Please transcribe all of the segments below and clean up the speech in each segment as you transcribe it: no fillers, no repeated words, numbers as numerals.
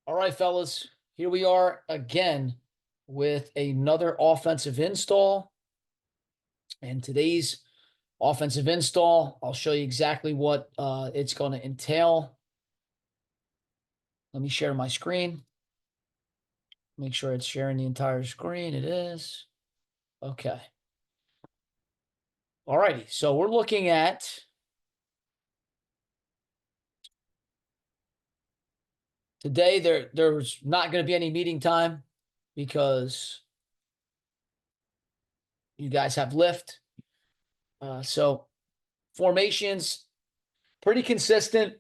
All right, fellas, here we are again with another offensive install. And today's offensive install, I'll show you exactly what it's going to entail. Let me share my screen. Make sure it's sharing the entire screen. It is. Okay. All righty. So we're looking at today. There's not going to be any meeting time because you guys have lift. So formations pretty consistent.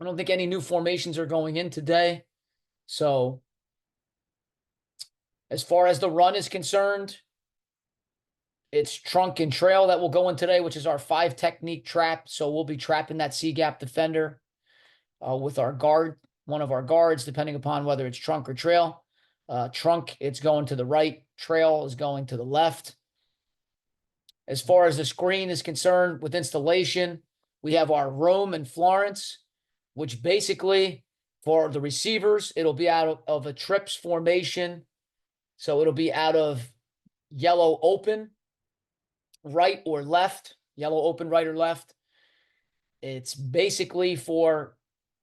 I don't think any new formations are going in today. So as far as the run is concerned, it's trunk and trail that will go in today, which is our 5 technique trap. So we'll be trapping that C-gap defender with our guard, one of our guards, depending upon whether it's trunk or trail. Trunk, it's going to the right. Trail is going to the left. As far as the screen is concerned, with installation, we have our Rome and Florence, which basically for the receivers, it'll be out of a trips formation. So it'll be out of yellow open, right or left, yellow open, right or left. It's basically for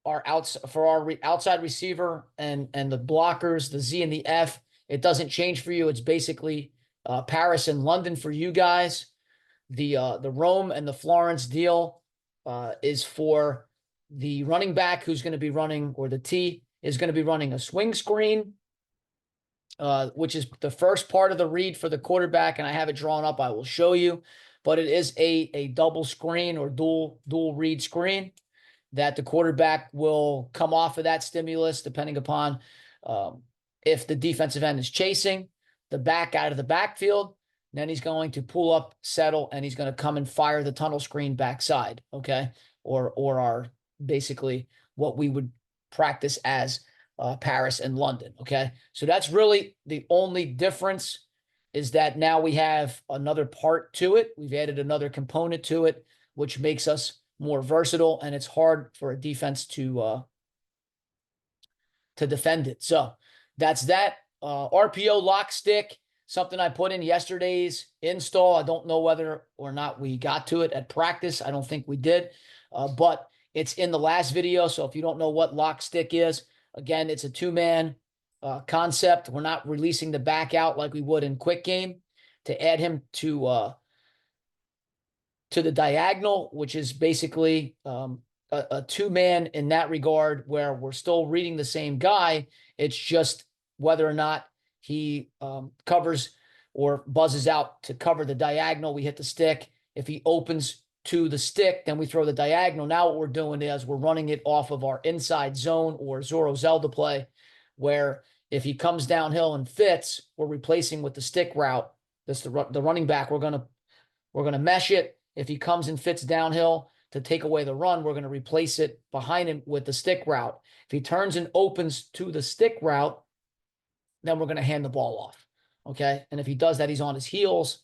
our outside receiver and the blockers, the Z and the F. It doesn't change for you. It's basically Paris and London for you guys. The Rome and the Florence deal is for the running back who's going to be running, or the T is going to be running a swing screen, which is the first part of the read for the quarterback. And I have it drawn up. I will show you, but it is a double screen or dual read screen that the quarterback will come off of that stimulus, depending upon if the defensive end is chasing the back out of the backfield. Then he's going to pull up, settle, and he's going to come and fire the tunnel screen backside, okay? Or our basically what we would practice as Paris and London, okay? So that's really the only difference, is that now we have another part to it. We've added another component to it, which makes us more versatile, and it's hard for a defense to defend it. So that's that. RPO lock stick, something I put in yesterday's install. I don't know whether or not we got to it at practice. I don't think we did, but it's in the last video. So if you don't know what lock stick is, again, it's a 2-man concept. We're not releasing the back out like we would in quick game to add him to the diagonal, which is basically a 2-man in that regard, where we're still reading the same guy. It's just whether or not he covers or buzzes out to cover the diagonal, we hit the stick. If he opens to the stick, then we throw the diagonal. Now what we're doing is we're running it off of our inside zone or Zorro Zelda play, where if he comes downhill and fits, we're replacing with the stick route. That's the running back. We're gonna mesh it. If he comes and fits downhill to take away the run, we're going to replace it behind him with the stick route. If he turns and opens to the stick route, then we're going to hand the ball off. Okay. And if he does that, he's on his heels,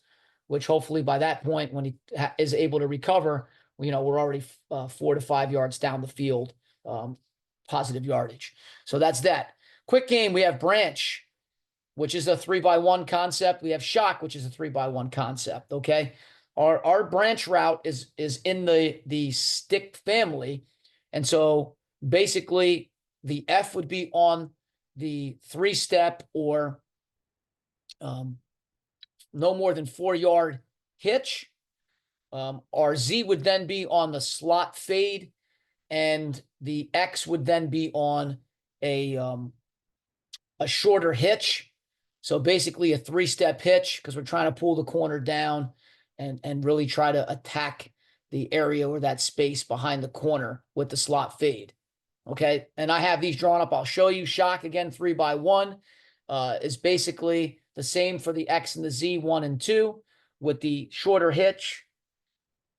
which hopefully by that point, when he is able to recover, we're already 4 to 5 yards down the field, positive yardage. So that's that. Quick game. We have branch, which is a 3x1 concept. We have shock, which is a 3x1 concept. Okay. Our branch route is in the stick family. And so basically the F would be on the 3-step or no more than 4-yard hitch. Our Z would then be on the slot fade, and the X would then be on a shorter hitch. So basically a 3-step hitch, because we're trying to pull the corner down and really try to attack the area or that space behind the corner with the slot fade. Okay, and I have these drawn up. I'll show you. Shock, again, 3x1 is basically the same for the X and the Z, 1 and 2, with the shorter hitch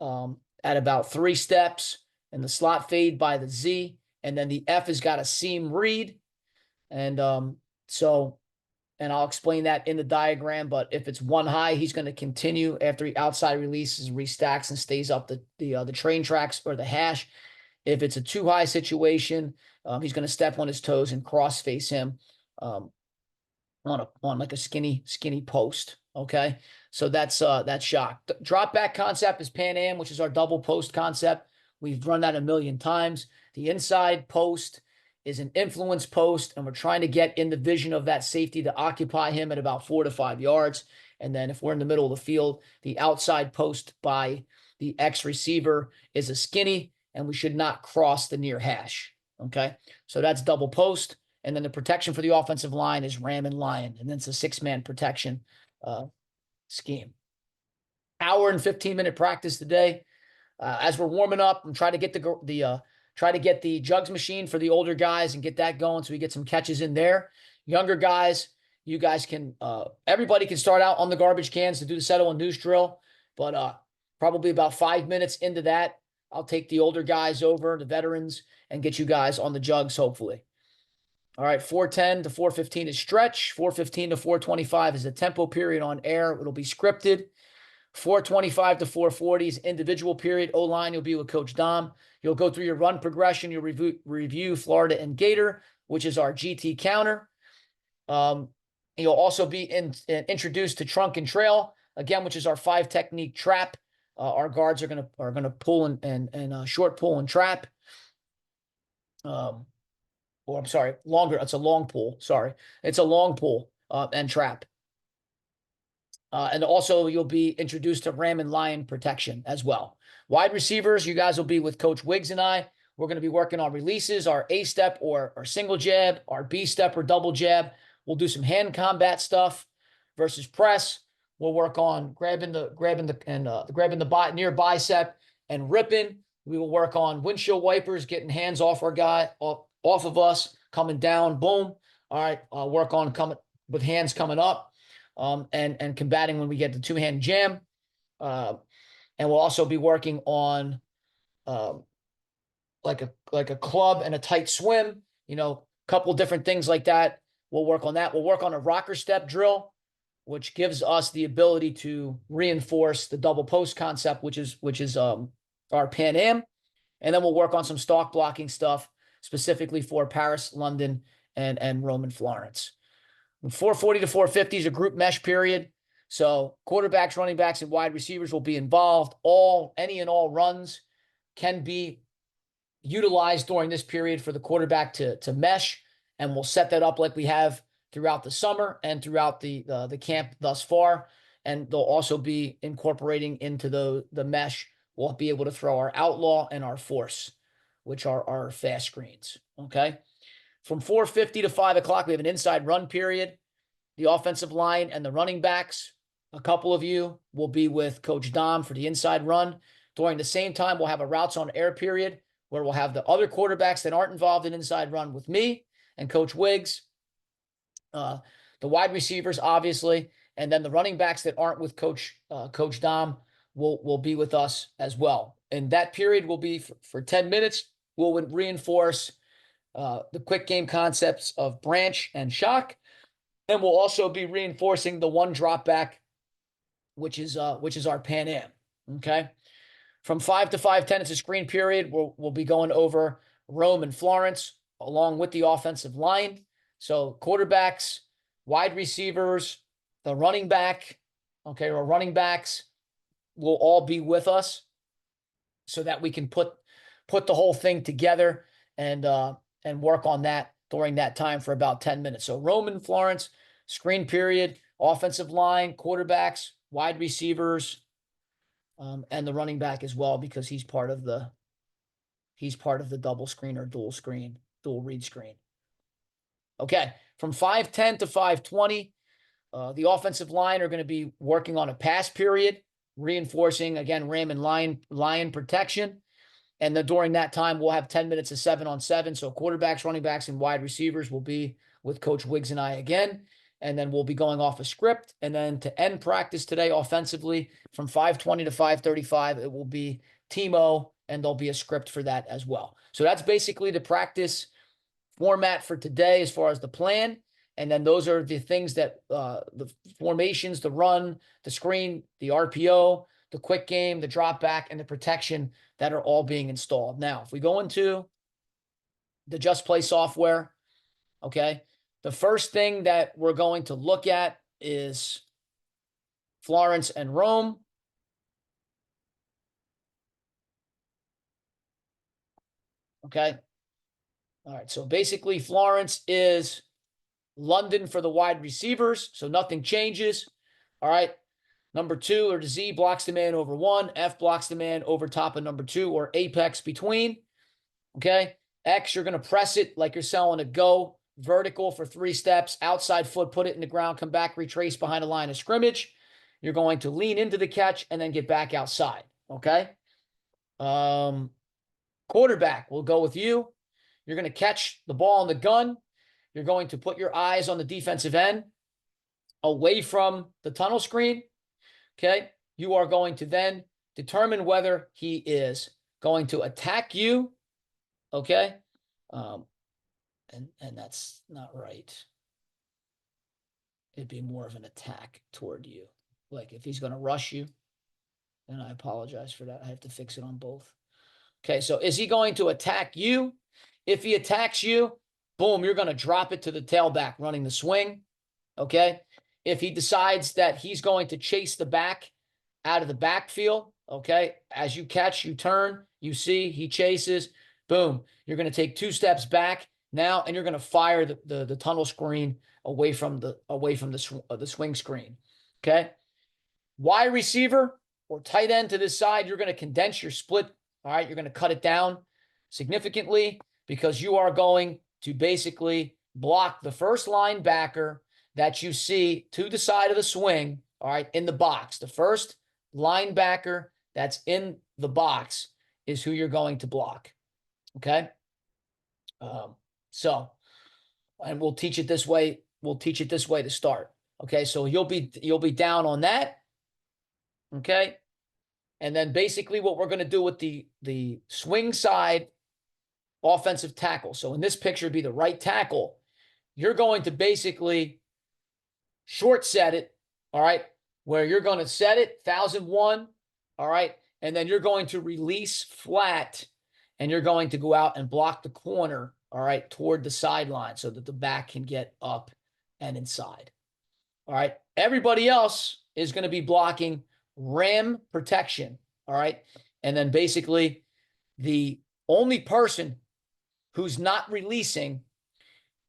at about 3 steps, and the slot fade by the Z. And then the F has got a seam read. And and I'll explain that in the diagram, but if it's 1 high, he's going to continue after he outside releases, restacks, and stays up the train tracks or the hash. If it's a too high situation, he's going to step on his toes and cross face him on like a skinny post. Okay, so that's shock. The drop back concept is Pan Am, which is our double post concept. We've run that a million times. The inside post is an influence post, and we're trying to get in the vision of that safety to occupy him at about 4 to 5 yards. And then if we're in the middle of the field, the outside post by the X receiver is a skinny, and we should not cross the near hash. Okay, so that's double post. And then the protection for the offensive line is ram and lion. And then it's a 6-man protection scheme. Hour and 15-minute practice today. As we're warming up, I'm trying to get the jugs machine for the older guys and get that going so we get some catches in there. Younger guys, you guys can, everybody can start out on the garbage cans to do the settle and noose drill. But probably about 5 minutes into that, I'll take the older guys over, the veterans, and get you guys on the jugs, hopefully. All right, 4:10 to 4:15 is stretch. 4:15 to 4:25 is a tempo period on air. It'll be scripted. 4:25 to 4:40 is individual period. O-line, you'll be with Coach Dom. You'll go through your run progression. You'll review Florida and Gator, which is our GT counter. You'll also be introduced to trunk and trail, again, which is our 5 technique trap. Our guards are gonna pull and short pull and trap. Or I'm sorry, longer. It's a long pull. Sorry. It's a long pull and trap. And also you'll be introduced to ram and lion protection as well. Wide receivers, you guys will be with Coach Wiggs and I. We're going to be working on releases, our A-step or single jab, our B-step or double jab. We'll do some hand combat stuff versus press. We'll work on grabbing the near bicep and ripping. We will work on windshield wipers, getting hands off our guy, off of us, coming down, boom. All right, work on coming with hands coming up, and combating when we get the 2-hand jam. And we'll also be working on like a club and a tight swim, a couple different things like that. We'll work on that. We'll work on a rocker step drill, which gives us the ability to reinforce the double post concept, which is our Pan Am. And then we'll work on some stalk blocking stuff, specifically for Paris, London, and Rome and Florence. From 4:40 to 4:50 is a group mesh period. So quarterbacks, running backs, and wide receivers will be involved. Any and all runs can be utilized during this period for the quarterback to mesh, and we'll set that up like we have throughout the summer and throughout the camp thus far. And they'll also be incorporating into the mesh. We'll be able to throw our outlaw and our force, which are our fast screens. Okay. From 4:50 to 5 o'clock, we have an inside run period. The offensive line and the running backs, a couple of you will be with Coach Dom for the inside run. During the same time, we'll have a routes on air period where we'll have the other quarterbacks that aren't involved in inside run with me and Coach Wiggs, the wide receivers, obviously, and then the running backs that aren't with Coach Dom will be with us as well. And that period will be for 10 minutes. We'll reinforce the quick game concepts of branch and shock. And we'll also be reinforcing the one drop back, which is our Pan Am. Okay. From 5 to 5:10, it's a screen period. We'll be going over Rome and Florence along with the offensive line. So quarterbacks, wide receivers, the running back, okay, or running backs will all be with us so that we can put the whole thing together and work on that during that time for about 10 minutes. So Rome and Florence, screen period, offensive line, quarterbacks, wide receivers, and the running back as well, because he's part of the double screen or dual read screen. Okay, from 5:10 to 5:20, the offensive line are going to be working on a pass period, reinforcing, again, ram and lion protection. And then during that time, we'll have 10 minutes of 7-on-7. So quarterbacks, running backs, and wide receivers will be with Coach Wiggs and I again. And then we'll be going off a script. And then to end practice today offensively, from 5:20 to 5:35, it will be Timo, and there'll be a script for that as well. So that's basically the practice format for today as far as the plan. And then those are the things that the formations, the run, the screen, the RPO, the quick game, the drop back, and the protection that are all being installed. Now, if we go into the Just Play software, okay, the first thing that we're going to look at is Florence and Rome. Okay. All right. So basically, Florence is London for the wide receivers. So nothing changes. All right. Number 2 or the Z blocks the man over 1. F blocks the man over top of number 2 or apex between. Okay. X, you're going to press it like you're selling a go. Vertical for 3 steps. Outside foot, put it in the ground. Come back, retrace behind a line of scrimmage. You're going to lean into the catch and then get back outside. Okay. Quarterback, we'll go with you. You're going to catch the ball in the gun. You're going to put your eyes on the defensive end away from the tunnel screen. Okay. You are going to then determine whether he is going to attack you. Okay. And that's not right. It'd be more of an attack toward you. Like if he's going to rush you, and I apologize for that. I have to fix it on both. Okay. So is he going to attack you? If he attacks you, boom, you're going to drop it to the tailback running the swing. Okay. If he decides that he's going to chase the back out of the backfield, okay, as you catch, you turn, you see, he chases, boom, you're going to take 2 steps back now, and you're going to fire the tunnel screen away from the swing screen. Okay. Wide receiver or tight end to this side, you're going to condense your split. All right. You're going to cut it down significantly because you are going to basically block the first linebacker that you see to the side of the swing, all right, in the box. The first linebacker that's in the box is who you're going to block, okay? And we'll teach it this way. We'll teach it this way to start, okay? So you'll be down on that, okay? And then basically what we're going to do with the swing side offensive tackle. So in this picture, it'd be the right tackle. You're going to basically short set it, all right, where you're going to set it 1,001, all right, and then you're going to release flat, and you're going to go out and block the corner, all right, toward the sideline so that the back can get up and inside. All right, everybody else is going to be blocking rim protection, all right, and then basically the only person who's not releasing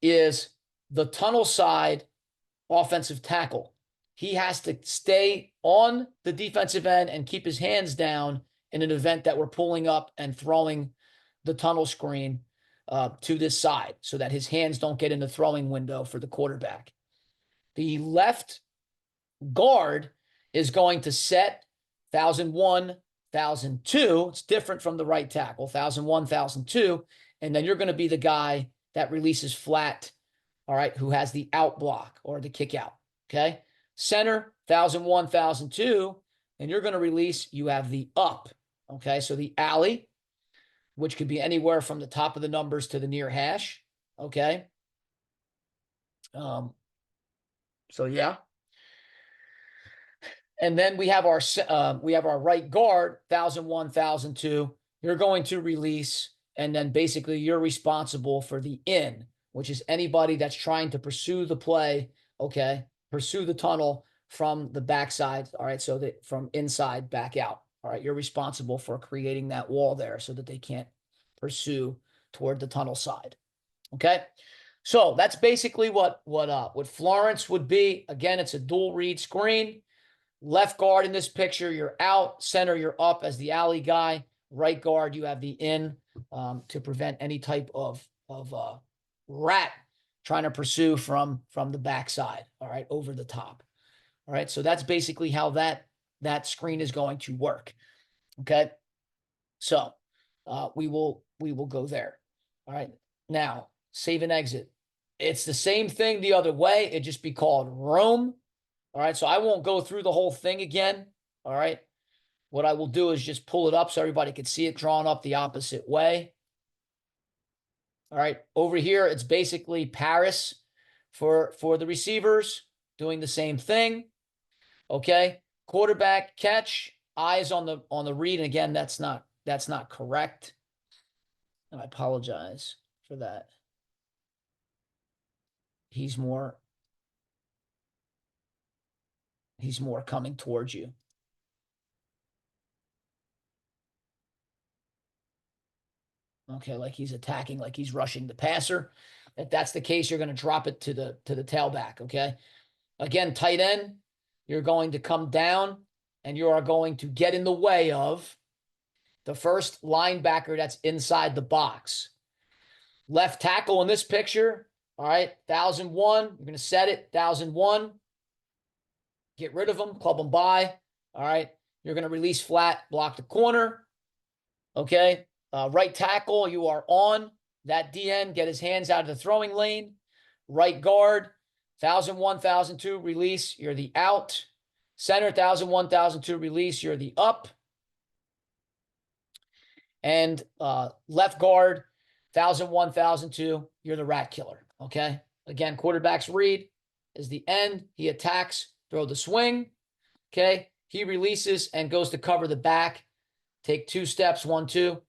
is the tunnel side offensive tackle. He has to stay on the defensive end and keep his hands down in an event that we're pulling up and throwing the tunnel screen to this side so that his hands don't get in the throwing window for the quarterback. The left guard is going to set 1,001, 1,002. It's different from the right tackle, 1,001, 1,002. And then you're going to be the guy that releases flat, all right, who has the out block or the kick out, okay? Center, 1,001, 1,002, and you're going to release, you have the up, okay? So the alley, which could be anywhere from the top of the numbers to the near hash, okay? So yeah. And then we have our right guard, 1,001, 1,002. You're going to release, and then basically you're responsible for the in, which is anybody that's trying to pursue the play, okay, pursue the tunnel from the backside, all right, so that from inside back out, all right, you're responsible for creating that wall there so that they can't pursue toward the tunnel side, okay? So that's basically what Florence would be. Again, it's a dual read screen. Left guard in this picture, you're out. Center, you're up as the alley guy. Right guard, you have the in to prevent any type of rat trying to pursue from the backside, all right, over the top. All right, so that's basically how that screen is going to work, okay? So we will go there, all right? Now, save and exit. It's the same thing the other way. It'd just be called Rome. All right, so I won't go through the whole thing again, all right? What I will do is just pull it up so everybody can see it drawn up the opposite way. All right, over here, it's basically Paris for the receivers, doing the same thing, okay? Quarterback catch, eyes on the read. And again, that's not correct. And I apologize for that. He's more coming towards you. Okay, like he's attacking, like he's rushing the passer. If that's the case, you're going to drop it to the tailback. Okay. Again, tight end, you're going to come down and you are going to get in the way of the first linebacker that's inside the box. Left tackle in this picture. All right, 1,001. You're going to set it, 1,001. Get rid of them, club them by. All right, you're going to release flat, block the corner. Okay, right tackle, you are on that DN, get his hands out of the throwing lane. Right guard, 1,001, 1,002, release, you're the out. Center, 1,001, 1,002, release, you're the up. And left guard, 1,001, 1,002, you're the rat killer. Okay, again, quarterback's read is the end. He attacks, throw the swing. Okay, he releases and goes to cover the back. Take 2 steps, 1, 2,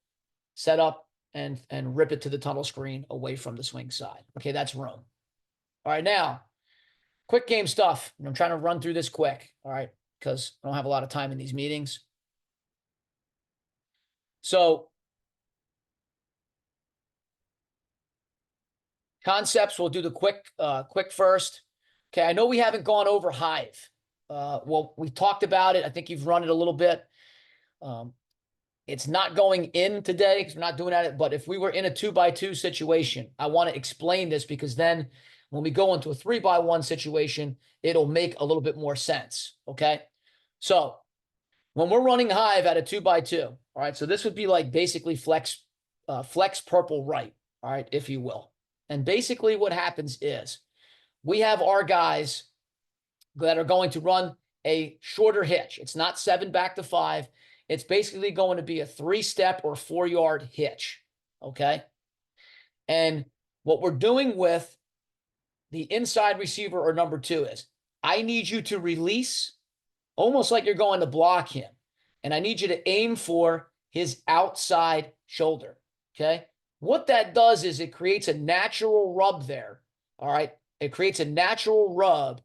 set up and rip it to the tunnel screen away from the swing side. Okay, that's room. All right, now, quick game stuff. I'm trying to run through this quick, all right, because I don't have a lot of time in these meetings. So, concepts, we'll do the quick first. Okay, I know we haven't gone over Hive. Well, we talked about it. I think you've run it a little bit. It's not going in today because we're not doing it. But if we were in a 2x2 situation, I want to explain this because then when we go into a 3x1 situation, it'll make a little bit more sense. Okay. So when we're running Hive at a 2x2, all right. So this would be like basically flex purple right. All right. If you will. And basically what happens is we have our guys that are going to run a shorter hitch. It's not 7 back to 5. It's basically going to be a 3-step or 4-yard hitch, okay? And what we're doing with the inside receiver or number 2 is I need you to release almost like you're going to block him. And I need you to aim for his outside shoulder, okay? What that does is it creates a natural rub there, all right? It creates a natural rub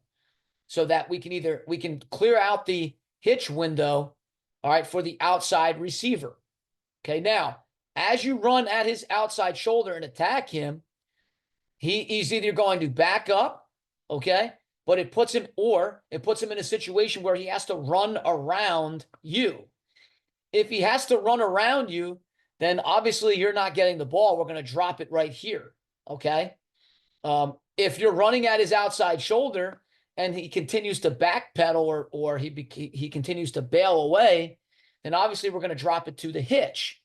so that we can clear out the hitch window, all right, for the outside receiver. Okay, now, as you run at his outside shoulder and attack him, he's either going to back up, okay, but it puts him in a situation where he has to run around you. If he has to run around you, then obviously you're not getting the ball. We're going to drop it right here, okay? If you're running at his outside shoulder and he continues to backpedal or he continues to bail away, then obviously we're going to drop it to the hitch.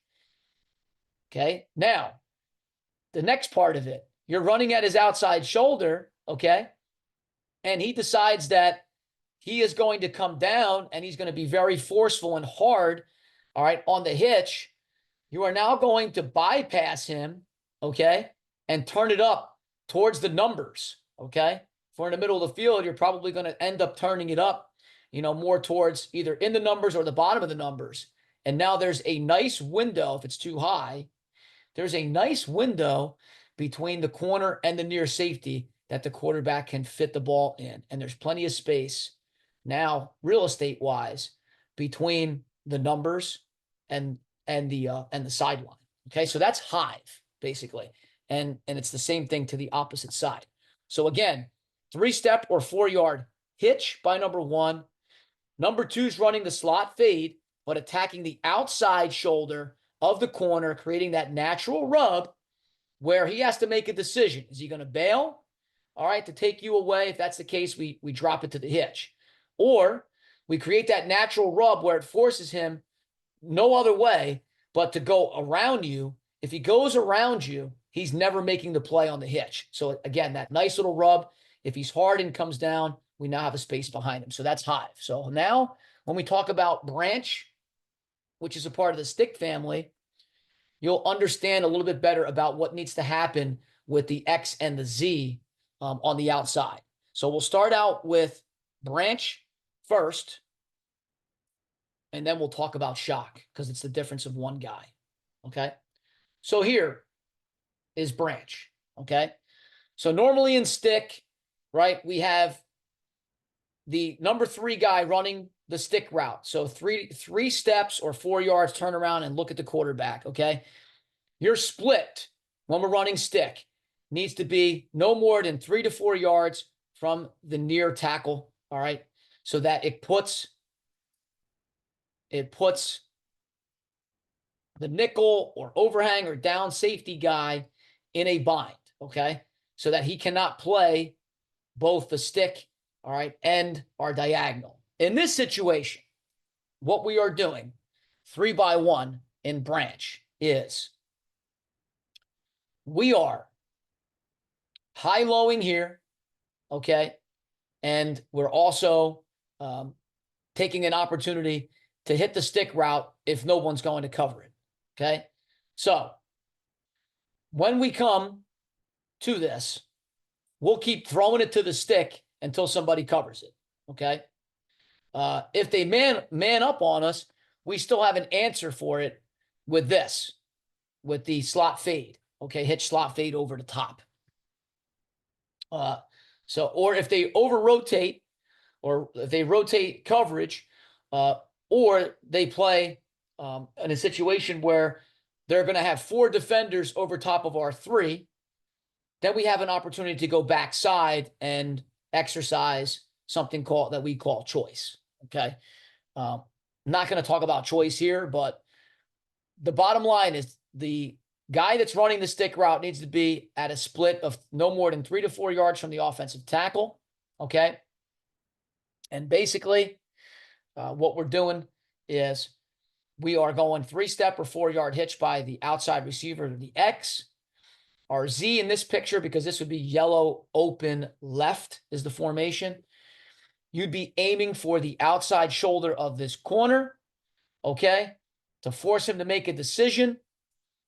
Okay. Now, the next part of it, you're running at his outside shoulder. Okay. And he decides that he is going to come down and he's going to be very forceful and hard. All right. On the hitch, you are now going to bypass him. Okay. And turn it up towards the numbers. Okay. If we're in the middle of the field, you're probably going to end up turning it up, more towards either in the numbers or the bottom of the numbers. And now there's a nice window. If it's too high, there's a nice window between the corner and the near safety that the quarterback can fit the ball in. And there's plenty of space now, real estate wise, between the numbers and the sideline. Okay. So that's Hive basically. And it's the same thing to the opposite side. So again, 3-step or 4-yard hitch by number 1. Number 2 is running the slot fade, but attacking the outside shoulder of the corner, creating that natural rub where he has to make a decision. Is he going to bail? All right, to take you away. If that's the case, we drop it to the hitch. Or we create that natural rub where it forces him no other way but to go around you. If he goes around you, he's never making the play on the hitch. So again, that nice little rub. If he's hard and comes down, we now have a space behind him. So that's Hive. So now when we talk about branch, which is a part of the stick family, you'll understand a little bit better about what needs to happen with the X and the Z on the outside. So we'll start out with branch first. and then we'll talk about shock because it's the difference of one guy. Okay. So here is branch. Okay. So normally in stick, right, we have the number 3 guy running the stick route. So three steps or 4 yards, turn around and look at the quarterback. Okay. Your split when we're running stick needs to be no more than 3 to 4 yards from the near tackle. All right. So that it puts the nickel or overhang or down safety guy in a bind. Okay. So that he cannot play both the stick, all right, and our diagonal. In this situation, what we are doing 3x1 in branch is we are high-lowing here, okay, and we're also taking an opportunity to hit the stick route if no one's going to cover it, okay? So when we come to this, we'll keep throwing it to the stick until somebody covers it, okay? If they man up on us, we still have an answer for it with this, with the slot fade, okay? Hitch slot fade over the top. Or if they over-rotate, or if they rotate coverage, or they play in a situation where they're going to have 4 defenders over top of our 3, then we have an opportunity to go backside and exercise something that we call choice. Okay. I'm not going to talk about choice here, but the bottom line is the guy that's running the stick route needs to be at a split of no more than 3 to 4 yards from the offensive tackle. Okay. And basically, what we're doing is we are going 3-step or 4-yard hitch by the outside receiver to the X. Our Z in this picture, because this would be yellow open left is the formation. You'd be aiming for the outside shoulder of this corner, okay, to force him to make a decision.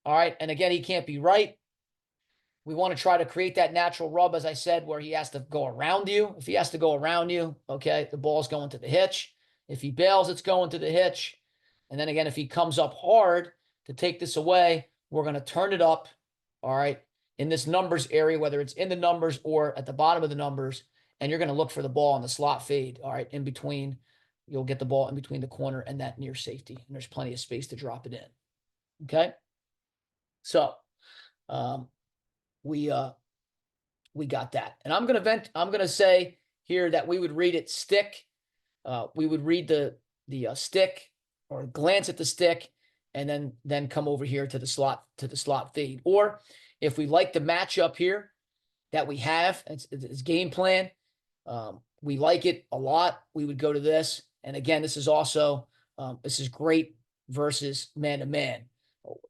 All right. And again, he can't be right. We want to try to create that natural rub, as I said, where he has to go around you. If he has to go around you, okay, the ball's going to the hitch. If he bails, it's going to the hitch. And then again, if he comes up hard to take this away, we're going to turn it up, all right, in this numbers area, whether it's in the numbers or at the bottom of the numbers, and you're going to look for the ball on the slot fade, all right, in between. You'll get the ball in between the corner and that near safety, and there's plenty of space to drop it in, okay? So we got that. And I'm going to say here that we would read it stick. We would read the stick or glance at the stick and then come over here to the slot fade. Or if we like the matchup here that we have, it's game plan. We like it a lot. We would go to this. And again, this is also, this is great versus man-to-man.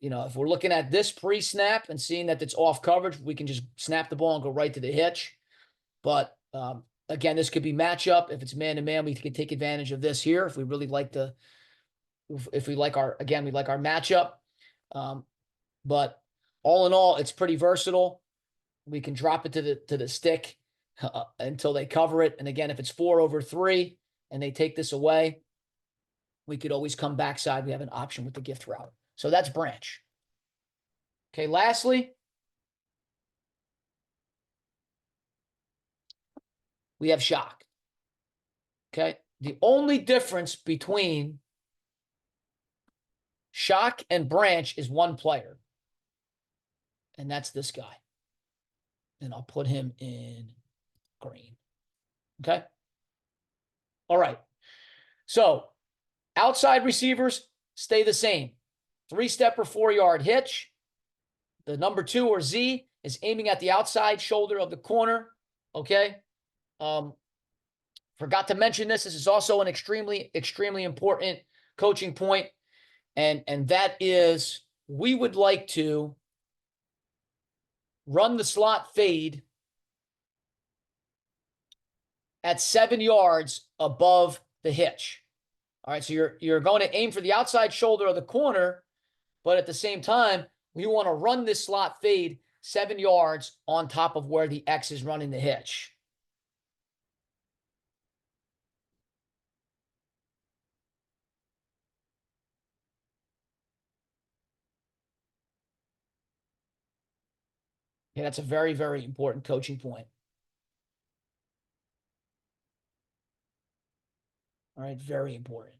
You know, if we're looking at this pre-snap and seeing that it's off coverage, we can just snap the ball and go right to the hitch. But again, this could be matchup. If it's man-to-man, we can take advantage of this here. If we really like if we like our matchup. But all in all, it's pretty versatile. We can drop it to the stick until they cover it. And again, if it's 4 over 3 and they take this away, we could always come backside. We have an option with the gift route. So that's branch. Okay, lastly, we have shock. Okay, the only difference between shock and branch is one player, and that's this guy. And I'll put him in green. Okay. All right. So outside receivers stay the same. 3-step or 4-yard hitch. The number 2 or Z is aiming at the outside shoulder of the corner. Okay. Forgot to mention this. This is also an extremely, extremely important coaching point. And that is we would like to run the slot fade at 7 yards above the hitch. All right, so you're going to aim for the outside shoulder of the corner, but at the same time, we want to run this slot fade 7 yards on top of where the X is running the hitch. Okay, that's a very, very important coaching point. All right, very important.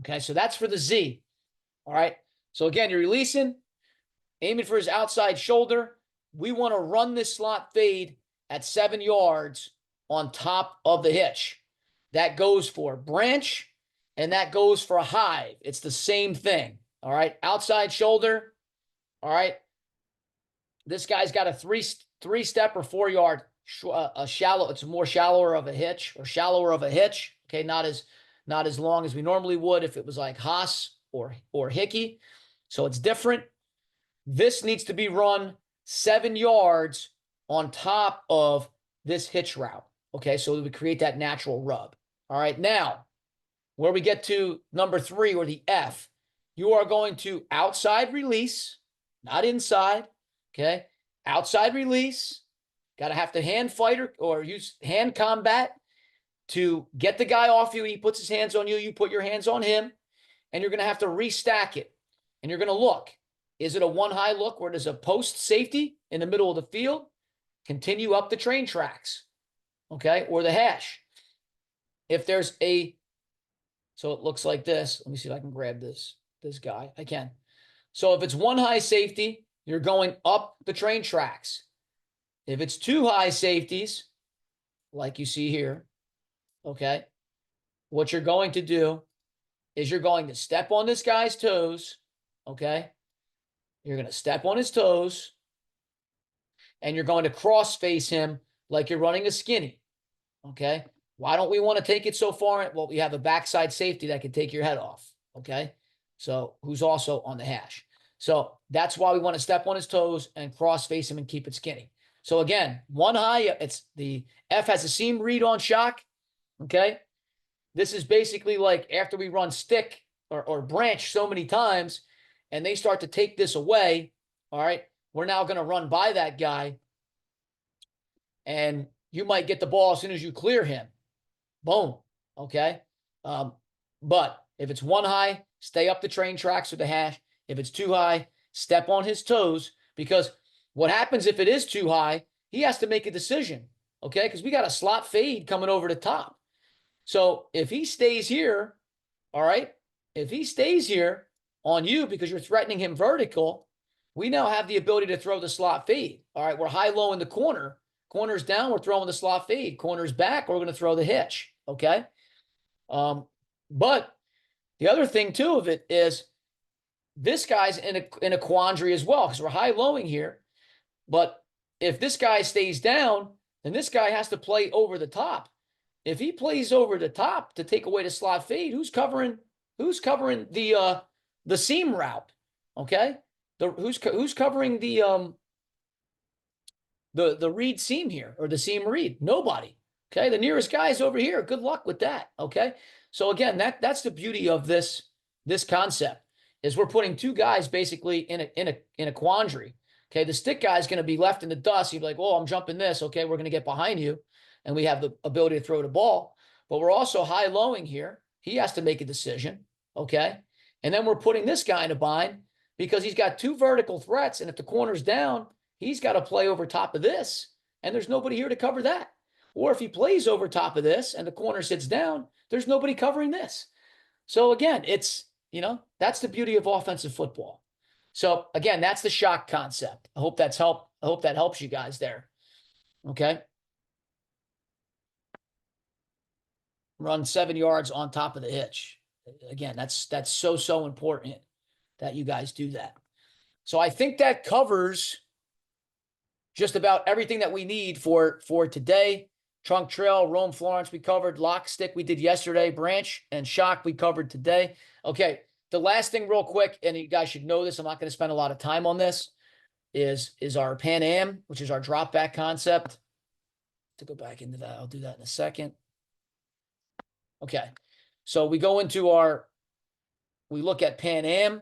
Okay, so that's for the Z. All right. So again, you're releasing, aiming for his outside shoulder. We want to run this slot fade at 7 yards on top of the hitch. That goes for branch and that goes for a hive. It's the same thing. All right. Outside shoulder. All right. This guy's got a three step or 4 yard a shallow. It's more shallower of a hitch or shallower of a hitch. Okay, not as long as we normally would if it was like Haas or Hickey. So it's different. This needs to be run 7 yards on top of this hitch route. Okay, so we create that natural rub. All right, now where we get to number 3 or the F, you are going to outside release, not inside. Okay, outside release. Got to have to hand fight or use hand combat to get the guy off you. He puts his hands on you. You put your hands on him, and you're going to have to restack it. And you're going to look. Is it a one high look where there's a post safety in the middle of the field? Continue up the train tracks, okay, or the hash. If there's a, so it looks like this. Let me see if I can grab this guy. I can. So if it's one high safety, you're going up the train tracks. If it's 2 high safeties, like you see here, okay, what you're going to do is you're going to step on this guy's toes, okay? You're going to step on his toes, and you're going to cross face him like you're running a skinny, okay? Why don't we want to take it so far? Well, we have a backside safety that can take your head off, okay? So who's also on the hash. So that's why we want to step on his toes and cross face him and keep it skinny. So again, one high, it's the F has a seam read on shock, okay? This is basically like after we run stick or branch so many times and they start to take this away, all right, we're now going to run by that guy and you might get the ball as soon as you clear him. Boom, okay? But if it's one high, stay up the train tracks with the hash. If it's 2 high, step on his toes because what happens if it is 2 high, he has to make a decision, okay? Because we got a slot fade coming over the top. So if he stays here, all right, if he stays here on you because you're threatening him vertical, we now have the ability to throw the slot fade. All right, we're high-low in the corner. Corner's down, we're throwing the slot fade. Corner's back, we're going to throw the hitch, okay? But the other thing, too, of it is this guy's in a quandary as well because we're high-lowing here. But if this guy stays down, then this guy has to play over the top. If he plays over the top to take away the slot fade, who's covering the seam route? Okay, who's covering the read seam here or the seam read? Nobody. Okay, the nearest guy is over here. Good luck with that. Okay, so again, that's the beauty of this concept is we're putting 2 guys basically in a quandary. Okay, the stick guy is going to be left in the dust. You'd be like, oh, I'm jumping this. Okay, we're going to get behind you. And we have the ability to throw the ball, but we're also high-lowing here. He has to make a decision, okay? And then we're putting this guy in a bind because he's got 2 vertical threats, and if the corner's down, he's got to play over top of this, and there's nobody here to cover that. Or if he plays over top of this and the corner sits down, there's nobody covering this. So again, it's, that's the beauty of offensive football. So again, that's the shock concept. I hope that helps you guys there, okay? Run 7 yards on top of the hitch. Again, that's so important that you guys do that. So I think that covers just about everything that we need for today. Trunk trail, Rome, Florence, we covered. Lock stick, we did yesterday. Branch and shock, we covered today. Okay, the last thing real quick, and you guys should know this, I'm not going to spend a lot of time on this, is our Pan Am, which is our drop back concept. To go back into that, I'll do that in a second. Okay, so we go into we look at Pan Am.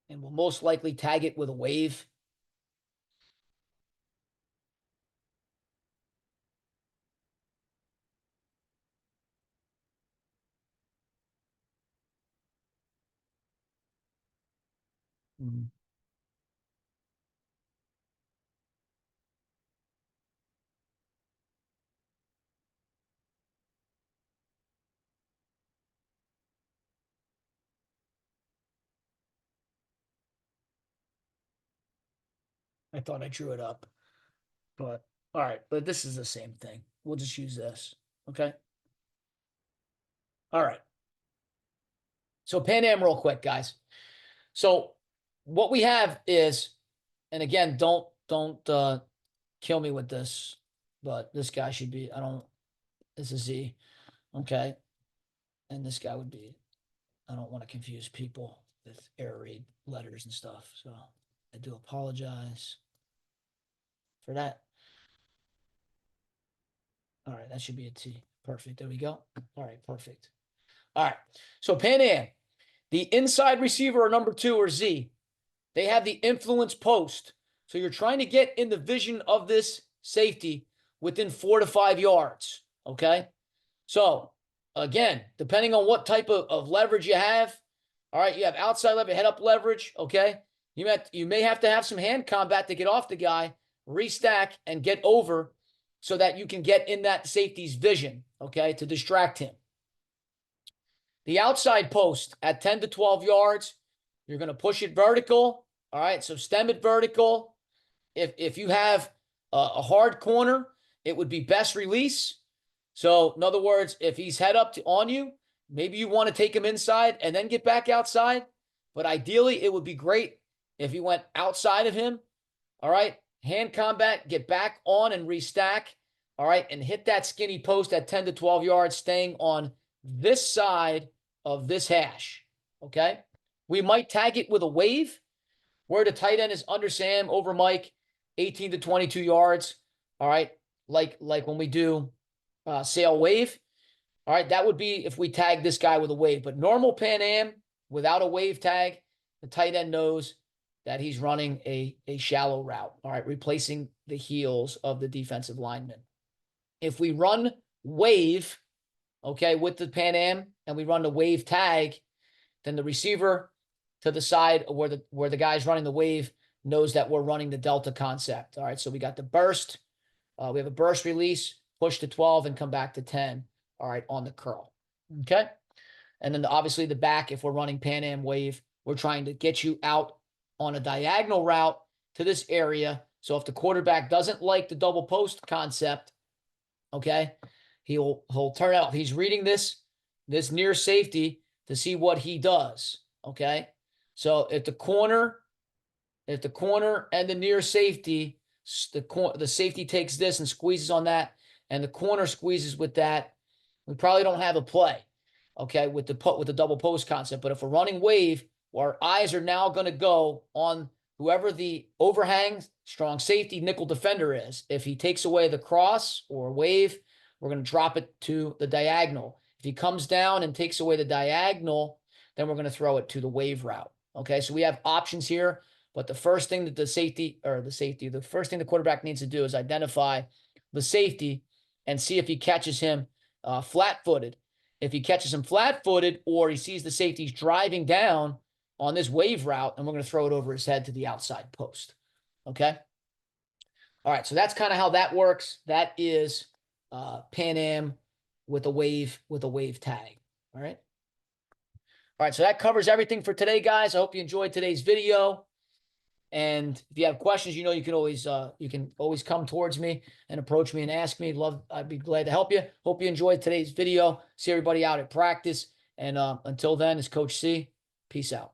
And we'll most likely tag it with a wave. Mhm. I thought I drew it up, but all right. But this is the same thing. We'll just use this. Okay. All right. So Pan Am real quick, guys. So what we have is, and again, don't kill me with this, but this guy should be, I don't, this is Z. Okay. And this guy would be, I don't want to confuse people with air raid letters and stuff. So I do apologize for that. All right, that should be a T. Perfect. There we go. All right, perfect. All right. So Pan Am, the inside receiver or number 2 or Z, they have the influence post. So you're trying to get in the vision of this safety within 4 to 5 yards. Okay. So again, depending on what type of leverage you have, all right, you have outside leverage, head up leverage. Okay. You may have to have some hand combat to get off the guy, restack, and get over so that you can get in that safety's vision, okay, to distract him. The outside post at 10 to 12 yards, you're going to push it vertical. All right, so stem it vertical. If you have a hard corner, it would be best release. So in other words, if he's head up on you, maybe you want to take him inside and then get back outside. But ideally, it would be great if you went outside of him. All right, hand combat, get back on and restack. All right, and hit that skinny post at 10 to 12 yards, staying on this side of this hash. Okay, we might tag it with a wave where the tight end is under Sam, over Mike, 18 to 22 yards. All right, like when we do sail wave. All right, that would be if we tag this guy with a wave. But normal Pan Am without a wave tag, the tight end knows that he's running a shallow route. All right, replacing the heels of the defensive lineman. If we run wave, okay, with the Pan Am and we run the wave tag, then the receiver to the side where the guy's running the wave knows that we're running the delta concept. All right, so we got the burst. We have a burst release, push to 12 and come back to 10. All right, on the curl. Okay. And then obviously the back, if we're running Pan Am wave, we're trying to get you out on a diagonal route to this area. So if the quarterback doesn't like the double post concept, okay, he'll turn out. He's reading this near safety to see what he does. Okay. So if the corner and the near safety, the safety takes this and squeezes on that, and the corner squeezes with that, we probably don't have a play, okay, with the double post concept. But if we're running wave, our eyes are now going to go on whoever the overhang strong safety nickel defender is. If he takes away the cross or wave, we're going to drop it to the diagonal. If he comes down and takes away the diagonal, then we're going to throw it to the wave route. Okay, so we have options here. But the first thing that the first thing the quarterback needs to do is identify the safety and see if he catches him flat-footed. If he catches him flat-footed or he sees the safeties driving down on this wave route, and we're going to throw it over his head to the outside post. Okay? All right, so that's kind of how that works. That is Pan Am with a wave tag. All right? All right, so that covers everything for today, guys. I hope you enjoyed today's video. And if you have questions, you can always come towards me and approach me and ask me. I'd be glad to help you. Hope you enjoyed today's video. See everybody out at practice. And until then, it's Coach C. Peace out.